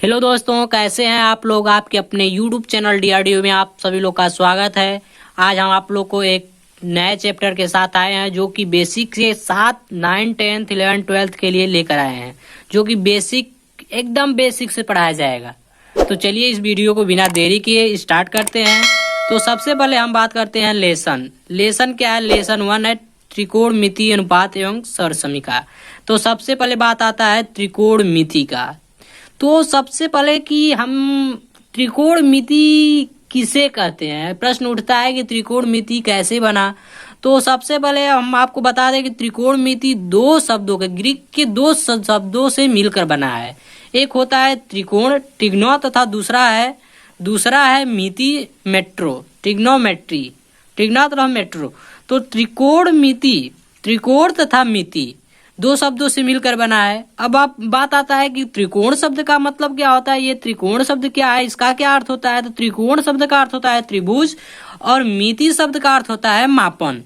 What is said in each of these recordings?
Hello दोस्तों, कैसे हैं आप लोग। आपके अपने यूट्यूब चैनल डीआरडीओ में आप सभी लोग का स्वागत है। आज हम आप लोग को एक नए चैप्टर के साथ आए हैं जो कि बेसिक के साथ 9, 10, 11, 12 के लिए लेकर आए हैं, जो कि बेसिक एकदम बेसिक से पढ़ाया जाएगा। तो चलिए इस वीडियो को बिना देरी किए स्टार्ट करते हैं। तो सबसे पहले हम बात करते हैं लेसन क्या है। लेसन 1 है त्रिकोणमिति अनुपात एवं सरसमीका। तो सबसे पहले बात आता है त्रिकोणमिति का। तो सबसे पहले कि हम त्रिकोणमिति किसे कहते हैं, प्रश्न उठता है कि त्रिकोणमिति कैसे बना। तो सबसे पहले हम आपको बता दें कि त्रिकोणमिति दो शब्दों के, ग्रीक के दो शब्दों से मिलकर बना है। एक होता है त्रिकोण टिग्नो तथा दूसरा है मिति मेट्रो टिग्नोमेट्री टिग्नो तथा मेट्रो। तो त्रिकोणमिति त्रिकोण तथा मिति दो शब्दों से मिलकर बना है। अब आप बात आता है कि त्रिकोण शब्द का मतलब क्या होता है। ये त्रिकोण शब्द क्या है, इसका क्या अर्थ होता है। तो त्रिकोण शब्द का अर्थ होता है त्रिभुज और मिति शब्द का अर्थ होता है मापन।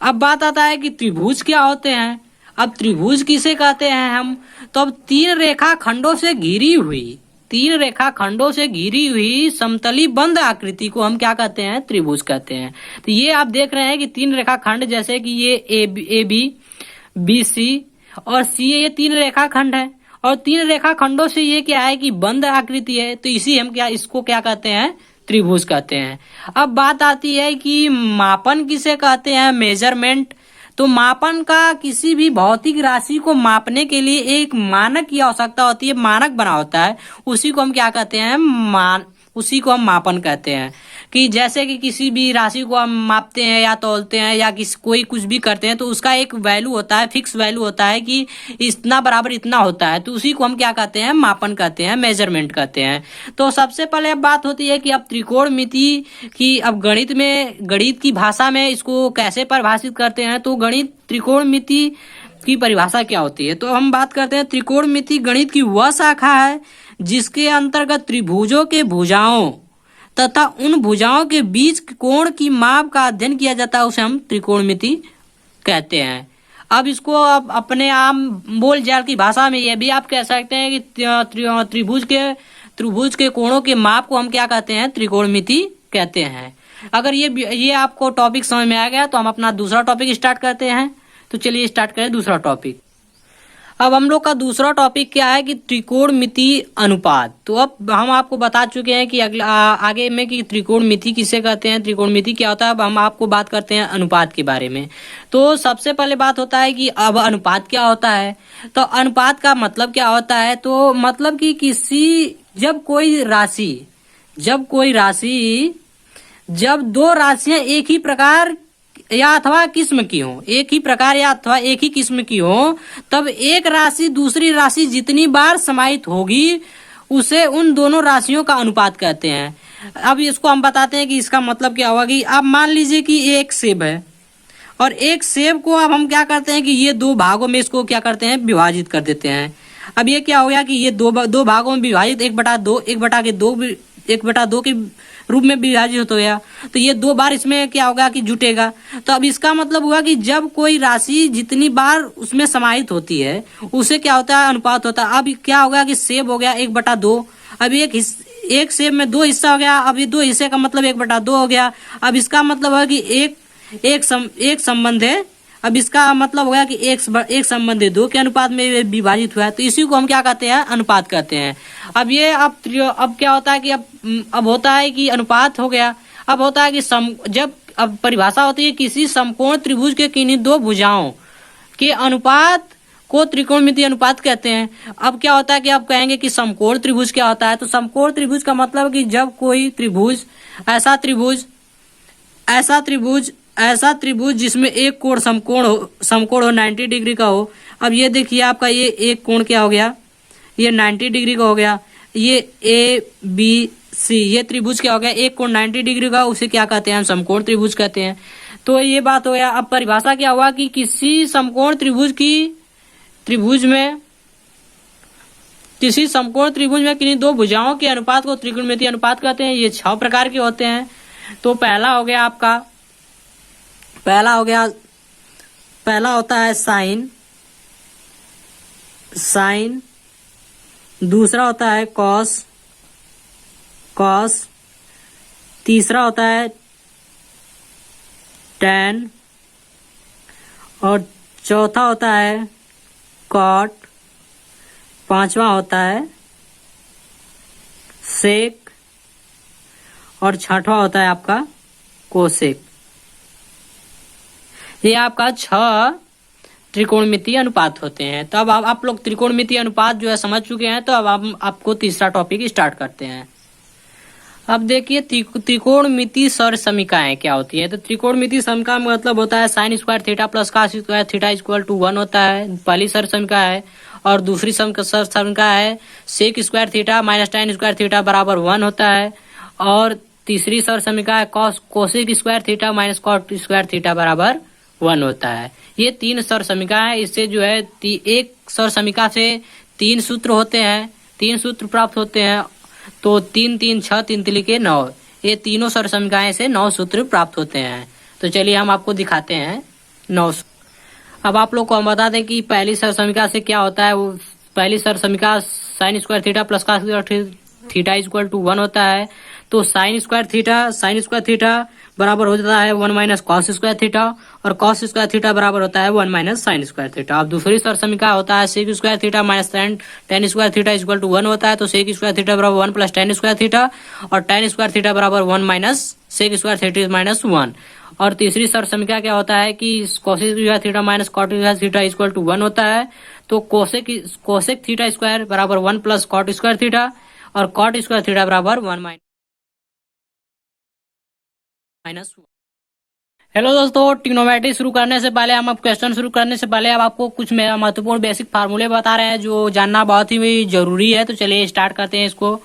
अब बात आता है कि त्रिभुज क्या होते हैं। अब त्रिभुज किसे कहते हैं हम। तो अब तीन रेखा खंडों से घिरी हुई समतली बंद आकृति को हम क्या कहते हैं, त्रिभुज कहते हैं। तो ये आप देख रहे हैं कि तीन रेखा खंड, जैसे कि ये ए बी बी सी और सी, ये तीन रेखा खंड है और तीन रेखा खंडों से ये क्या है कि बंद आकृति है। तो इसको क्या कहते हैं, त्रिभुज कहते हैं। अब बात आती है कि मापन किसे कहते हैं, मेजरमेंट। तो मापन का किसी भी भौतिक राशि को मापने के लिए एक मानक की आवश्यकता होती है, मानक बना होता है, उसी को हम क्या कहते हैं, उसी को हम मापन कहते हैं। कि जैसे कि किसी भी राशि को हम मापते हैं या तौलते हैं या कोई कुछ भी करते हैं तो उसका एक वैल्यू होता है, फिक्स वैल्यू होता है कि इतना बराबर इतना होता है। तो उसी को हम क्या कहते हैं, मापन कहते हैं, मेजरमेंट कहते हैं। तो सबसे पहले अब बात होती है कि अब त्रिकोणमिति की अब गणित की भाषा में इसको कैसे परिभाषित करते हैं। तो त्रिकोणमिति की परिभाषा क्या होती है। तो हम बात करते हैं त्रिकोणमिति गणित की वह शाखा है जिसके अंतर्गत त्रिभुजों के भुजाओं तथा उन भुजाओं के बीच कोण की माप का अध्ययन किया जाता है, उसे हम त्रिकोणमिति कहते हैं। अब इसको आप अपने आम बोल चाल की भाषा में ये भी आप कह सकते हैं कि त्रिभुज के कोणों के माप को हम क्या कहते हैं, त्रिकोणमिति कहते हैं। अगर ये आपको टॉपिक समझ में आ गया तो हम अपना दूसरा टॉपिक स्टार्ट करते हैं। तो चलिए स्टार्ट करें दूसरा टॉपिक। अब हम लोग का दूसरा टॉपिक क्या है कि त्रिकोणमिति अनुपात। तो अब हम आपको बता चुके हैं कि आगे में कि त्रिकोणमिति किसे कहते हैं, त्रिकोणमिति क्या होता है। अब हम आपको बात करते हैं अनुपात के बारे में। तो सबसे पहले बात होता है कि अब अनुपात क्या होता है। तो अनुपात का मतलब क्या होता है। तो मतलब कि जब दो राशियां एक ही प्रकार या अथवा किस्म की हो, एक ही प्रकार या अथवा एक ही किस्म की हो, तब एक राशि दूसरी राशि जितनी बार समाहित होगी उसे उन दोनों राशियों का अनुपात कहते हैं। अब इसको हम बताते हैं कि इसका मतलब क्या होगा। कि आप मान लीजिए कि एक सेब है और एक सेब को अब हम क्या करते हैं कि ये दो भागों में इसको क्या करते हैं, विभाजित कर देते हैं। अब ये क्या हो गया कि ये दो भागों में विभाजित 1/2 के रूप में विभाजित हो गया। तो ये दो बार इसमें क्या होगा कि जुटेगा। तो अब इसका मतलब हुआ कि जब कोई राशि जितनी बार उसमें समाहित होती है उसे क्या होता है, अनुपात होता है। अब क्या होगा कि सेब हो गया 1/2। अब एक सेब में दो हिस्सा हो गया। अब ये दो हिस्से का मतलब 1/2 हो गया। अब इसका मतलब है कि एक संबंध है। अब इसका मतलब होगा कि एक संबंध 2 के अनुपात में विभाजित हुआ है। तो इसी को हम क्या कहते हैं, अनुपात कहते हैं। अब क्या होता है कि अब होता है कि अनुपात हो गया। अब होता है कि अब परिभाषा होती है किसी समकोण त्रिभुज के किन्हीं दो भुजाओं के अनुपात को त्रिकोणमिति अनुपात कहते हैं। अब क्या होता है कि आप कहेंगे कि समकोण त्रिभुज क्या होता है। तो समकोण त्रिभुज का मतलब कि जब कोई ऐसा त्रिभुज जिसमें एक कोण समकोण हो 90 डिग्री का हो। अब ये देखिए आपका ये एक कोण क्या हो गया, ये 90 डिग्री का हो गया। ये ABC ये त्रिभुज क्या हो गया, एक कोण 90 डिग्री का, उसे क्या कहते हैं, हम समकोण त्रिभुज कहते हैं। तो ये बात हो गया। अब परिभाषा क्या हुआ कि किसी समकोण त्रिभुज में किन्हीं दो भुजाओं के अनुपात को त्रिकोणमिति अनुपात कहते हैं। ये 6 प्रकार के होते हैं। तो पहला होता है साइन दूसरा होता है कॉस, तीसरा होता है टैन, और चौथा होता है कॉट, पांचवा होता है सेक, और छठवां होता है आपका कोसेक। ये आपका 6 त्रिकोणमितीय अनुपात होते हैं। तो अब आप लोग त्रिकोणमितीय अनुपात जो है समझ चुके हैं, तो अब हम आपको तीसरा टॉपिक स्टार्ट करते हैं। अब देखिए त्रिकोणमितीय सर समीकरणाएं क्या होती है। तो त्रिकोणमितीय समीकरण का मतलब होता है sine square theta plus cos square theta equal to 1 होता है, पहली सर समीकरण है। और दूसरी सर समीकरण है sec square theta minus tan square theta बराबर 1 होता है। और तीसरी सर समीकरण है cosec square theta minus cot square theta बराबर 1 होता है। ये 3 सर समीकरण है। इससे जो है एक सर समीकरण से 3 सूत्र होते हैं, 3 सूत्र प्राप्त होते हैं। तो 3 3 6 3 3 9, ये तीनों सर समीकरण से 9 सूत्र प्राप्त होते हैं। तो चलिए हम आपको दिखाते हैं 9। अब आप लोग को हम बता दें कि पहली सर समीकरण से क्या होता है। वो पहली सर समीकरण sine square theta plus cos square theta equal to 1 होता है। तो साइन स्क्वायर थीटा बराबर हो जाता है 1 माइनस कॉस स्क्वायर थीटा, और कॉस स्क्वायर थीटा बराबर होता है 1 माइनस साइन स्क्वायर थीटा। अब दूसरी सर समीकरण होता है sec square theta minus tan square theta equal to 1 होता है। तो सेक स्क्वायर थीटा बराबर 1 प्लस tan स्क्वायर थीटा, और tan स्क्वायर थीटा बराबर 1 minus sec square theta minus 1। और तीसरी सर समीकरण क्या होता है कि cosec square theta minus cot square theta equal to 1 होता है। तो कोसेक थीटा स्क्वायर बराबर 1 प्लस कॉट स्क्वायर थीटा, और कॉट स्क्वायर थीटा बराबर 1 माइनस 1। हेलो दोस्तों, ट्रिग्नोमेट्री शुरू करने से पहले अब आपको कुछ महत्वपूर्ण बेसिक फार्मूले बता रहे हैं जो जानना बहुत ही जरूरी है। तो चलिए स्टार्ट करते हैं इसको।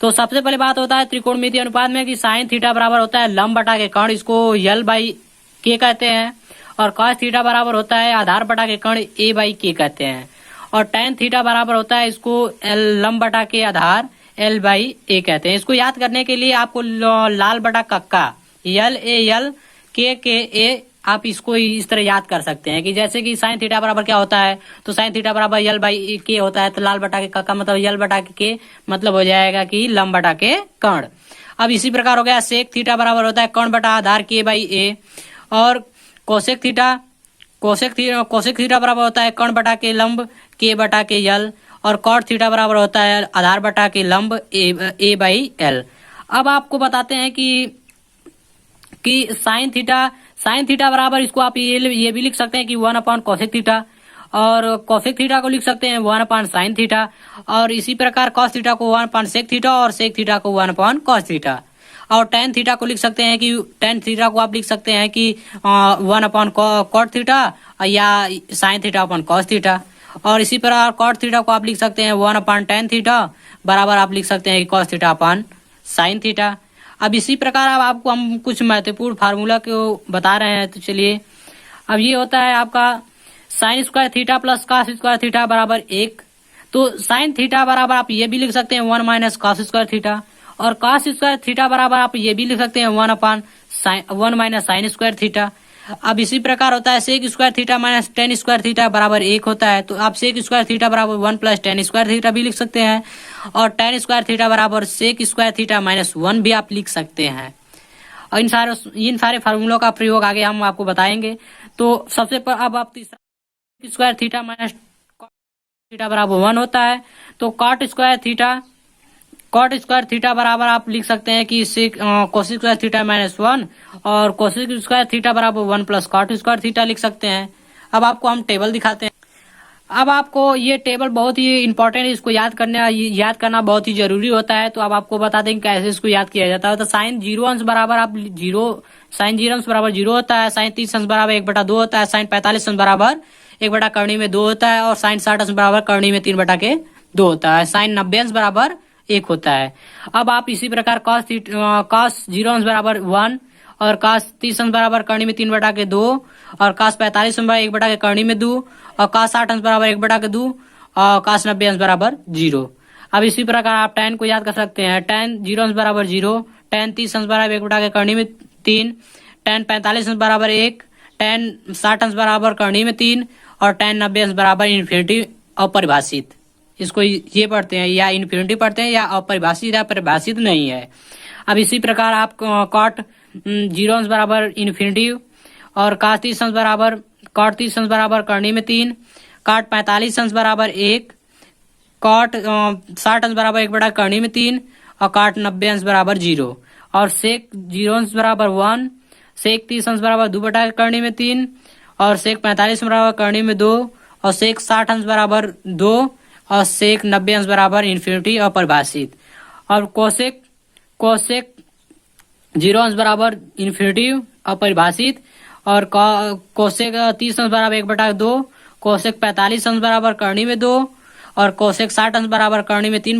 तो सबसे पहले बात होता है त्रिकोणमितीय अनुपात में कि साइन थीटा बराबर होता है लंब बटा के कर्ण, इसको यल बाई के कहते हैं। और कॉस थीटा बराबर होता है आधार बटा के कर्ण, ए बाई के कहते हैं। और टैन थीटा बराबर होता है इसको लंब बटा के आधार, एल बाई ए कहते हैं। इसको याद करने के लिए आपको लाल बटा कक्का यल के ए, आप इसको इस तरह याद कर सकते हैं कि जैसे कि साइन थीटा बराबर क्या होता है, तो साइन थीटा बराबर यल बाई के होता है। तो लाल बटा के का मतलब यल बटा के मतलब हो जाएगा कि लंब बटा के कर्ण। अब इसी प्रकार हो गया सेक थीटा बराबर होता है कर्ण बटा आधार के बाई ए। और कोसेक थीटा बराबर होता है कर्ण बटा के लंब के बटा के यल। और कॉट थीटा बराबर होता है आधार बटा के लंब ए बाई एल। अब आपको बताते हैं कि साइन थीटा बराबर इसको आप ये भी लिख सकते हैं कि 1 अपॉन कोसेक थीटा, और कोसेक थीटा को लिख सकते हैं 1 अपॉन साइन थीटा। और इसी प्रकार कॉस थीटा को 1 अपॉन सेक थीटा, और सेक थीटा को 1 अपॉन कॉस थीटा। और टेन थीटा को लिख सकते हैं कि 1 अपॉन कॉट थीटा या sine theta upon cos theta. और इसी प्रकार कॉट थीटा को आप लिख सकते हैं 1 अपॉन टेन थीटा बराबर आप लिख सकते हैं कि cos theta upon sine theta. अब इसी प्रकार अब आपको हम कुछ महत्वपूर्ण फार्मूला को बता रहे हैं। तो चलिए, अब ये होता है आपका sign square theta plus cos square theta बराबर 1। तो साइन थीटा बराबर आप ये भी लिख सकते हैं 1 माइनस कॉस स्क्वायर थीटा, और कॉस स्क्वायर थीटा बराबर आप ये भी लिख सकते हैं 1 upon 1 minus sine square theta. अब इसी प्रकार होता है sec square theta minus tan square theta बराबर 1 होता है। तो आप सेक स्क्वायर थीटा बराबर 1 प्लस tan स्क्वायर थीटा भी लिख सकते हैं, और tan स्क्वायर थीटा बराबर सेक स्क्वायर थीटा माइनस 1 भी आप लिख सकते हैं। और इन सारे फार्मूलों का प्रयोग आगे हम आपको बताएंगे। तो सबसे पर अब आप तीसरा स्क्वायर थीटा माइनस थीटा बराबर 1 होता है। तो कॉट स्क्वायर थीटा बराबर आप लिख सकते हैं कि कोसेक स्क्वायर थीटा माइनस 1, और कोसेक स्क्वायर थीटा बराबर 1 प्लस कॉट स्क्वायर थीटा लिख सकते हैं। अब आपको हम टेबल दिखाते हैं। अब आपको ये टेबल बहुत ही इंपॉर्टेंट है, इसको याद करना बहुत ही जरूरी होता है। तो अब आपको बता दें कैसे इसको याद किया जाता है। तो साइन 0 अंश बराबर आप 0 होता है। साइन 30 अंश बराबर 1/2 होता है। साइन 45 अंश बराबर 1 करनी में 2 होता है। और साइन 60 अंश बराबर करनी में 3/2 होता है। साइन 90 अंश बराबर 1 होता है। अब आप इसी प्रकार कॉस 0 अंश बराबर 1, और कॉस 30 अंश बराबर करनी में 3/2, और कॉस 45 अंश बराबर 1 करनी में 2, और कॉस 60 अंश बराबर 1/2, और कॉस 90 अंश बराबर 0। अब इसी प्रकार आप tan को याद कर सकते हैं। tan 0 अंश बराबर 0, tan 30 अंश बराबर 1 करनी में 3, tan 45 अंश बराबर 1, tan 60 अंश बराबर करनी में 3, और tan 90 अंश बराबर इन्फिनिटी अपरिभाषित। इसको ये पढ़ते हैं, या इन्फिनिटी पढ़ते हैं, या अपरिभाषित या परिभाषित नहीं है। अब इसी प्रकार आप कॉट 0 अंश बराबर इन्फिनिटी और cos 30 अंश बराबर कॉट 30 अंश बराबर करनी में 3, कॉट 45 अंश बराबर 1, कॉट 60 अंश बराबर 1 बटा करनी में 3 और कॉट 90 अंश बराबर 0 और सेक 0 अंश बराबर 1, सेक 30 अंश बराबर 2 बटा करनी में 3 और सेक 45 अंश बराबर करनी में 2 और सेक 60 अंश बराबर 2 और सेक 90 अंश बराबर इन्फिनिटी और परिभाषित। और कोसेक 0 अंश बराबर इन्फिनिटी और परिभाषित और कोसेक 30 अंश बराबर 1/2, कोसेक 45 अंश बराबर करनी में 2 और कोसेक 60 अंश बराबर करनी में 2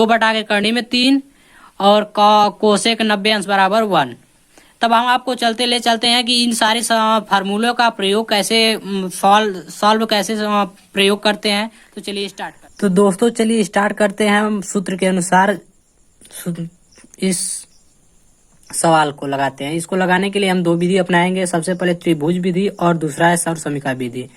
बटा के करनी में 3 और कोसेक 90 अंश बराबर 1। तब हम आपको ले चलते हैं कि इन सारे फार्मूलों का प्रयोग कैसे सॉल्व कैसे प्रयोग करते हैं। तो चलिए स्टार्ट करते हैं। तो दोस्तों चलिए स्टार्ट करते हैं हम सूत्र के अनुसार इस सवाल को लगाते हैं। इसको लगाने के लिए हम 2 विधि अपनाएंगे। सबसे पहले त्रिभुज विधि और दूसरा है सर्वसमीका विधि।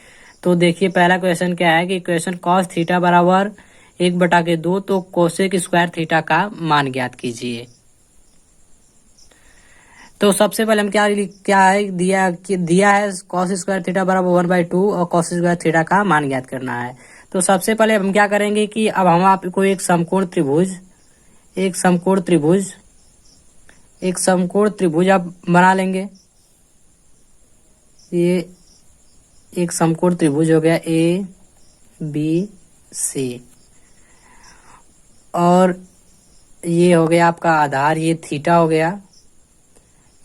तो देखिए पहला क्वेश्चन क्या है कि क्वेश्चन cos थीटा बराबर 1/2 तो कोसेक स्क्वायर थीटा का मान ज्ञात कीजिए। तो सबसे पहले हम क्या है दिया है cos स्क्वायर थीटा बराबर 1/2 और cos स्क्वायर थीटा का मान ज्ञात करना है। तो सबसे पहले हम क्या करेंगे कि अब हम आपको एक समकोण त्रिभुज आप बना लेंगे। ये एक समकोण त्रिभुज हो गया ABC और ये हो गया आपका आधार, ये थीटा हो गया,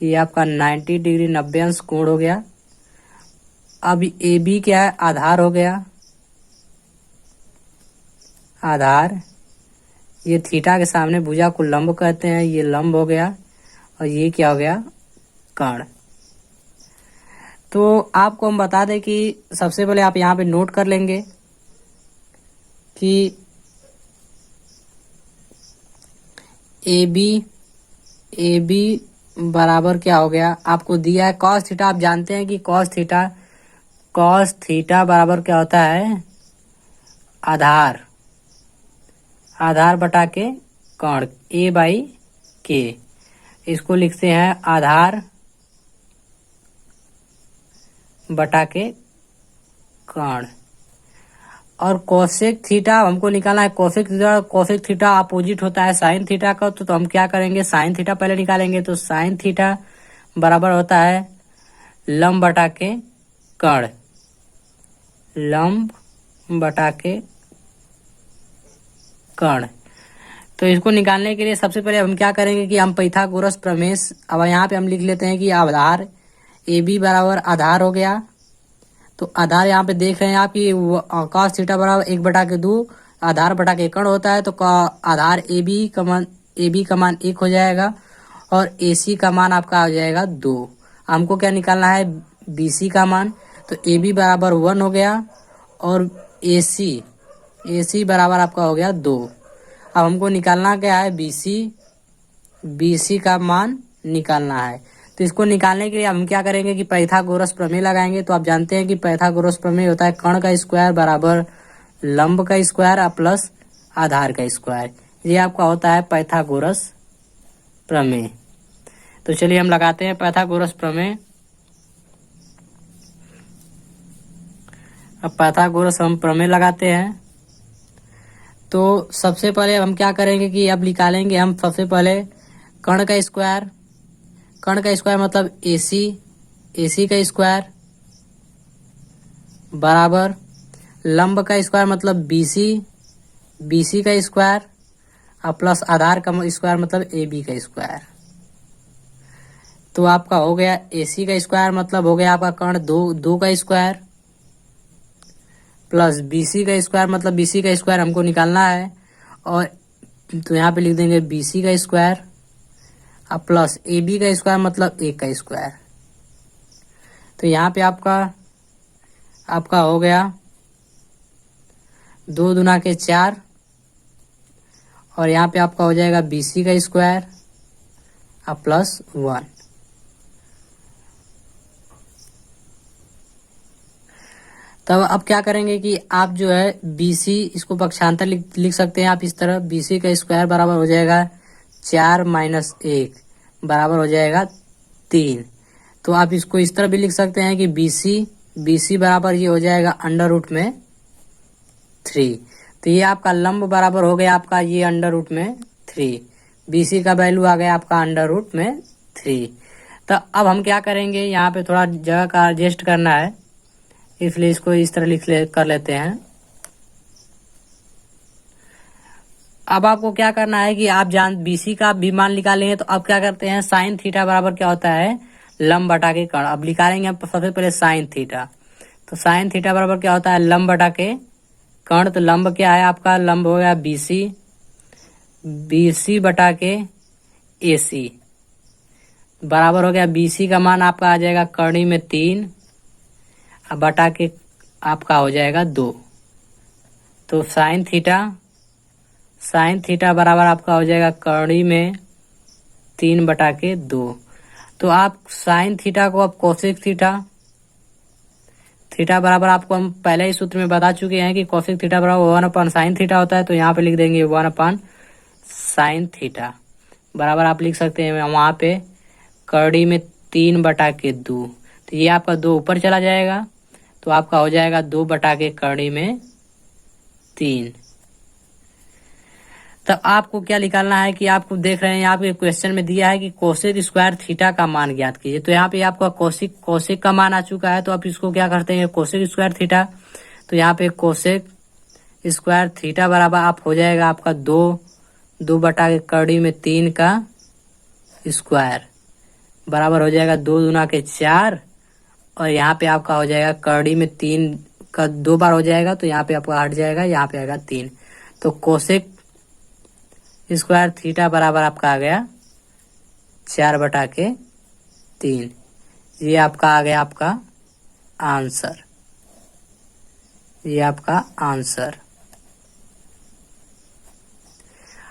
ये आपका 90 डिग्री 90 अंश कोण हो गया। अब AB क्या है, आधार हो गया, आधार। ये थीटा के सामने भुजा को लंब कहते हैं, ये लंब हो गया और ये क्या हो गया, कर्ण। तो आपको हम बता दें कि सबसे पहले आप यहाँ पे नोट कर लेंगे कि AB बराबर क्या हो गया, आपको दिया है cos थीटा। आप जानते हैं कि cos थीटा बराबर क्या होता है, आधार बटा के कर्ण A/K। इसको लिखते हैं आधार बटा के कर्ण। और कोसेक थीटा हमको निकालना है। कोसेक थीटा अपोजिट होता है साइन थीटा का। तो हम क्या करेंगे, साइन थीटा पहले निकालेंगे। तो साइन थीटा बराबर होता है लंब बटा के कर्ण, लंब बटा के कर्ण। तो इसको निकालने के लिए सबसे पहले हम क्या करेंगे कि हम पाइथागोरस प्रमेय, अब यहाँ पे हम लिख लेते हैं कि आधार AB बराबर आधार हो गया। तो आधार यहाँ पे देख रहे हैं आप कि cos थीटा बराबर 1/2 आधार बटा के कर्ण होता है। तो आधार AB का मान 1 हो जाएगा और AC का मान आपका आ जाएगा 2। हमको क्या निकालना है, BC का मान। तो AB बराबर 1 हो गया और AC बराबर आपका हो गया 2। अब हमको निकालना क्या है, BC का मान निकालना है। तो इसको निकालने के लिए हम क्या करेंगे कि पाइथागोरस प्रमेय लगाएंगे। तो आप जानते हैं कि पाइथागोरस प्रमेय होता है कर्ण का स्क्वायर बराबर लंब का स्क्वायर प्लस आधार का स्क्वायर। ये आपका होता है पाइथागोरस प्रमेय। तो चलिए हम लगाते हैं पाइथागोरस प्रमेय। अब पाइथागोरस हम प्रमेय लगाते हैं। तो सबसे पहले हम क्या करेंगे कि अब निकालेंगे हम सबसे पहले कर्ण का स्क्वायर मतलब AC का स्क्वायर बराबर लंब का स्क्वायर मतलब BC का स्क्वायर और प्लस आधार का स्क्वायर मतलब AB का स्क्वायर। तो आपका हो गया AC का स्क्वायर मतलब हो गया आपका कर्ण 2 का स्क्वायर प्लस BC का स्क्वायर मतलब BC का स्क्वायर हमको निकालना है। और तो यहाँ पे लिख देंगे BC का स्क्वायर अब प्लस AB का स्क्वायर मतलब 1 का स्क्वायर। तो यहाँ पे आपका हो गया 2 दूना के 4 और यहाँ पे आपका हो जाएगा BC का स्क्वायर अब प्लस 1। तब अब क्या करेंगे कि आप जो है BC इसको पक्षांतर लिख सकते हैं आप इस तरह, BC का स्क्वायर बराबर हो जाएगा 4 माइनस 1 बराबर हो जाएगा 3। तो आप इसको इस तरह भी लिख सकते हैं कि BC बराबर ये हो जाएगा अंडर रूट में 3। तो ये आपका लंब बराबर हो गया आपका ये अंडर रूट में 3, BC का वैल्यू आ गया आपका अंडर रूट में 3। तो अब हम क्या करेंगे, यहाँ पे थोड़ा जगह का एडजस्ट करना है, इसलिए इसको इस तरह कर लेते हैं। अब आपको क्या करना है कि आप BC का भी मान निकालेंगे, तो अब क्या करते हैं साइन थीटा बराबर क्या होता है लंब बटा के कर्ण। अब निकालेंगे आप सबसे पहले साइन थीटा, तो साइन थीटा बराबर क्या होता है लंब बटा के कर्ण। तो लंब क्या है आपका, लंब हो गया BC बटा के AC बराबर हो गया BC का मान आपका आ जाएगा कर्णी में 3 बटा के आपका हो जाएगा 2। तो साइन थीटा बराबर आपका हो जाएगा कर्णी में 3 बटा के 2। तो आप साइन थीटा को अब कोसेक थीटा बराबर आपको हम पहले ही सूत्र में बता चुके हैं कि कोसेक थीटा बराबर 1/sin थीटा होता है। तो यहाँ पे लिख देंगे 1/sin थीटा बराबर आप लिख सकते हैं वहां पे कर्णी में 3 बटा के 2। तो ये आपका 2 ऊपर चला जाएगा, तो आपका हो जाएगा 2 बटा के कर्णी में 3। तब आपको क्या निकालना है कि आपको देख रहे हैं यहाँ पे क्वेश्चन में दिया है कि कोसेक स्क्वायर थीटा का मान ज्ञात कीजिए। तो यहाँ पे आपका कोसेक का मान आ चुका है, तो आप इसको क्या करते हैं कोसेक स्क्वायर थीटा। तो यहाँ पे कोसेक स्क्वायर थीटा बराबर आप हो जाएगा आपका 2 बटा के कर्णी में 3 का स्क्वायर बराबर हो जाएगा 2 दूना के 4, और यहाँ पे आपका हो जाएगा कर्णी में 3 का 2 बार हो जाएगा, तो यहाँ पे आपका हट जाएगा, यहाँ पे आएगा 3। तो कोसेक स्क्वायर थीटा बराबर आपका आ गया 4 बटा के 3। ये आपका आ गया आपका आंसर, ये आपका आंसर।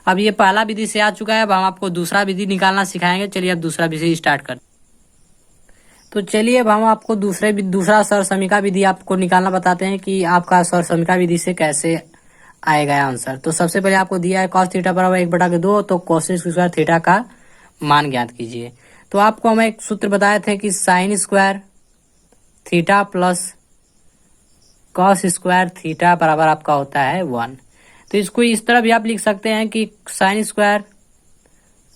अब ये पहला विधि से आ चुका है, अब हम आपको दूसरा विधि निकालना सिखाएंगे। चलिए अब दूसरा विधि स्टार्ट करते। तो चलिए अब हम आपको दूसरा सरसमीका विधि आपको निकालना बताते हैं कि आपका सरसमीका विधि से कैसे आएगा आंसर। तो सबसे पहले आपको दिया है कॉस थीटा बराबर 1 बटा के 2, तो कोसेक स्क्वायर थीटा का मान ज्ञात कीजिए। तो आपको हम एक सूत्र बताए थे कि sign square theta plus cos square theta बराबर आपका होता है 1। तो इसको इस तरह भी आप लिख सकते हैं कि साइन स्क्वायर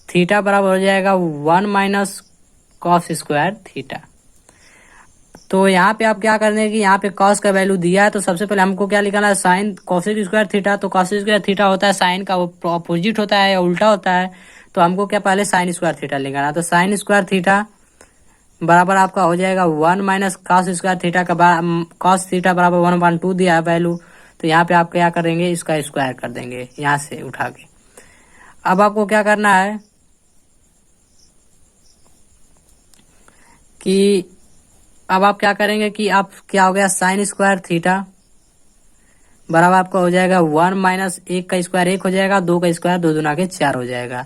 थीटा बराबर हो जाएगा 1 माइनस कॉस स्क्वायर थीटा। तो यहाँ पे आप क्या करने हैं कि यहाँ पे कॉस का वैल्यू दिया है, तो सबसे पहले हमको क्या लिखना है साइन कोसेक स्क्वायर थीटा। तो कोसेक स्क्वायर थीटा होता है साइन का अपोजिट होता है या उल्टा होता है, तो हमको क्या पहले साइन स्क्वायर थीटा लिखना है। तो साइन स्क्वायर थीटा बराबर आपका हो जाएगा 1 माइनस कॉस स्क्वायर थीटा का कॉस थीटा बराबर 1/2 दिया है वैल्यू। तो यहाँ पे आप क्या करेंगे इसका स्क्वायर कर देंगे यहाँ से उठा के। अब आपको क्या करना है कि अब आप क्या करेंगे कि आप क्या हो गया साइन स्क्वायर थीटा बराबर आपका हो जाएगा 1 माइनस 1 का स्क्वायर 1 हो जाएगा, 2 का स्क्वायर 2 दूना के 4 हो जाएगा।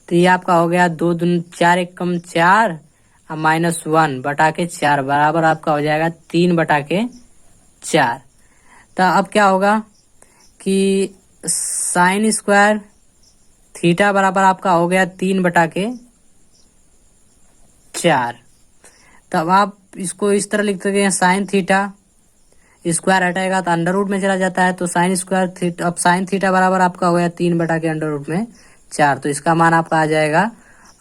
तो ये आपका हो गया 2 दून 4 1 कम 4 और माइनस 1 बटा के 4 बराबर आपका हो जाएगा 3 बटा के 4। तो अब क्या होगा कि साइन स्क्वायर थीटा बराबर आपका हो गया 3 बटा के 4। तब आप इसको इस तरह लिख सकते हैं साइन थीटा स्क्वायर हटाएगा तो अंडर रूट में चला जाता है, तो साइन स्क्वायर थीटा, अब साइन थीटा बराबर आपका हो गया 3 बटा के अंडर रूट में 4। तो इसका मान आपका आ जाएगा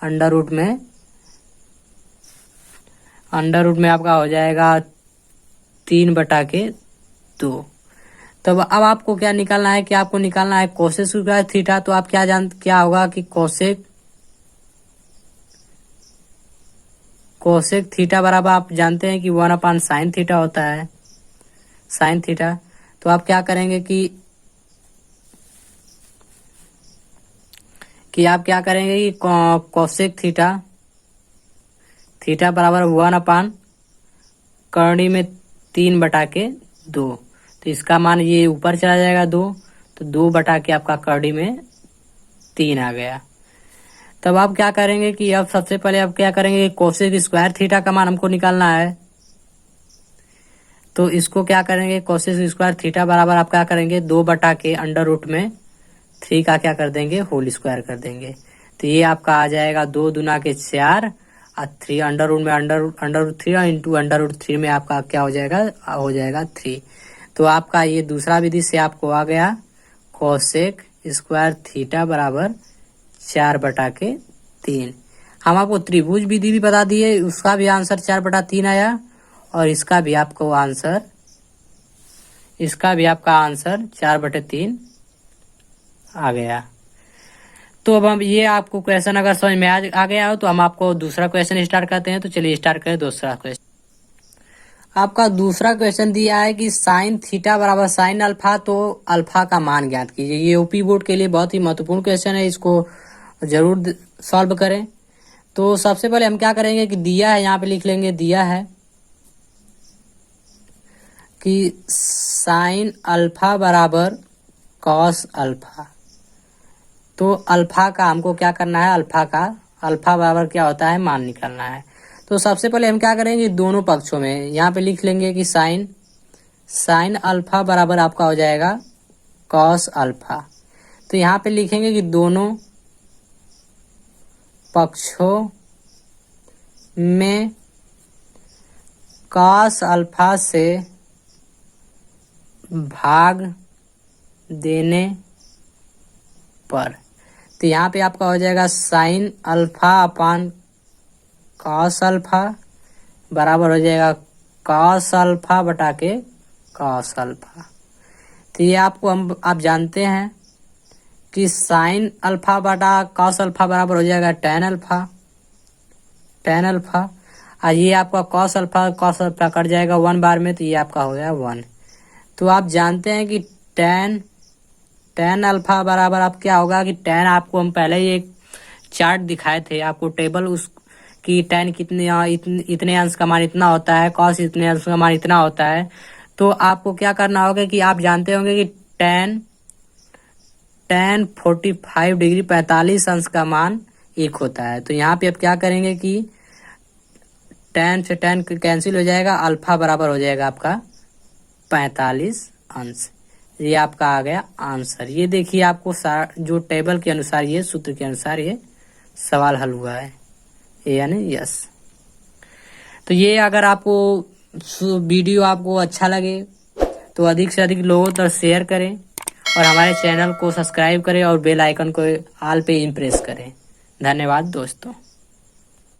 अंडर रूट में आपका हो जाएगा 3 बटा के 2। तब अब आपको क्या निकालना है कि आपको निकालना है कोसेक स्क्वायर थीटा। तो आप क्या होगा कि कोसेक थीटा बराबर आप जानते हैं कि 1/sin थीटा होता है साइन थीटा। तो आप क्या करेंगे कि आप क्या करेंगे कि कोसेक थीटा बराबर 1/, कर्णी में 3 बटा के 2। तो इसका मान ये ऊपर चला जाएगा 2, तो 2 बटा के आपका कर्णी में 3 आ गया। तब आप क्या करेंगे कि अब सबसे पहले आप क्या करेंगे कोसेक स्क्वायर थीटा का मान हमको निकालना है। तो इसको क्या करेंगे, कोसेक स्क्वायर थीटा बराबर आप क्या करेंगे 2/√3 का क्या कर देंगे होल स्क्वायर कर देंगे। तो ये आपका आ जाएगा 2 दूना के 4 और 3 अंडर में √3 इंटू √3 में आपका क्या हो जाएगा 3। तो आपका ये दूसरा विधि से आपको आ गया कोसेक स्क्वायर थीटा बराबर 4/3। हम आपको त्रिभुज विधि भी बता दिए, उसका भी आंसर 4/3 आया और इसका भी आपका आंसर 4/3 आ गया। तो अब हम ये आपको क्वेश्चन अगर समझ में आ गया हो तो हम आपको दूसरा क्वेश्चन स्टार्ट करते हैं। तो चलिए स्टार्ट करें दूसरा क्वेश्चन। आपका दूसरा क्वेश्चन दिया है कि साइन थीटा बराबर साइन अल्फा, तो अल्फा का मान ज्ञात कीजिए। ये यूपी बोर्ड के लिए बहुत ही महत्वपूर्ण क्वेश्चन है, इसको जरूर सॉल्व करें। तो सबसे पहले हम क्या करेंगे कि दिया है, यहाँ पे लिख लेंगे, दिया है कि साइन अल्फा बराबर कॉस अल्फा। तो अल्फा का हमको क्या करना है, अल्फा बराबर क्या होता है मान निकालना है। तो सबसे पहले हम क्या करेंगे दोनों पक्षों में यहाँ पे लिख लेंगे कि साइन अल्फा बराबर आपका हो जाएगा कॉस अल्फा। तो यहाँ पे लिखेंगे कि दोनों पक्षों में कॉस अल्फा से भाग देने पर, तो यहाँ पे आपका हो जाएगा साइन अल्फा अपान कॉस अल्फा बराबर हो जाएगा कॉस अल्फा बटा के कॉस अल्फा। तो ये आपको आप जानते हैं कि साइन अल्फा बटा कॉस अल्फा बराबर हो जाएगा टेन अल्फा और ये आपका कॉस अल्फा कट जाएगा 1 बार में, तो ये आपका हो गया 1। तो आप जानते हैं कि टेन अल्फा बराबर आप क्या होगा कि टेन, आपको हम पहले ही एक चार्ट दिखाए थे आपको टेबल उस कि टेन इतने अंश का मान इतना होता है, कॉस इतने अंश का मान इतना होता है। तो आपको क्या करना होगा कि आप जानते होंगे कि टेन 45 डिग्री 45 अंश का मान 1 होता है। तो यहाँ पे आप क्या करेंगे कि 10 से 10 कैंसिल हो जाएगा, अल्फा बराबर हो जाएगा आपका 45 अंश। ये आपका आ गया आंसर। ये देखिए आपको जो टेबल के अनुसार, ये सूत्र के अनुसार ये सवाल हल हुआ है, यानी यस। तो ये अगर आपको वीडियो आपको अच्छा लगे तो अधिक से अधिक लोगों तक शेयर करें और हमारे चैनल को सब्सक्राइब करें और बेल आइकन को ऑल पे प्रेस करें। धन्यवाद दोस्तों।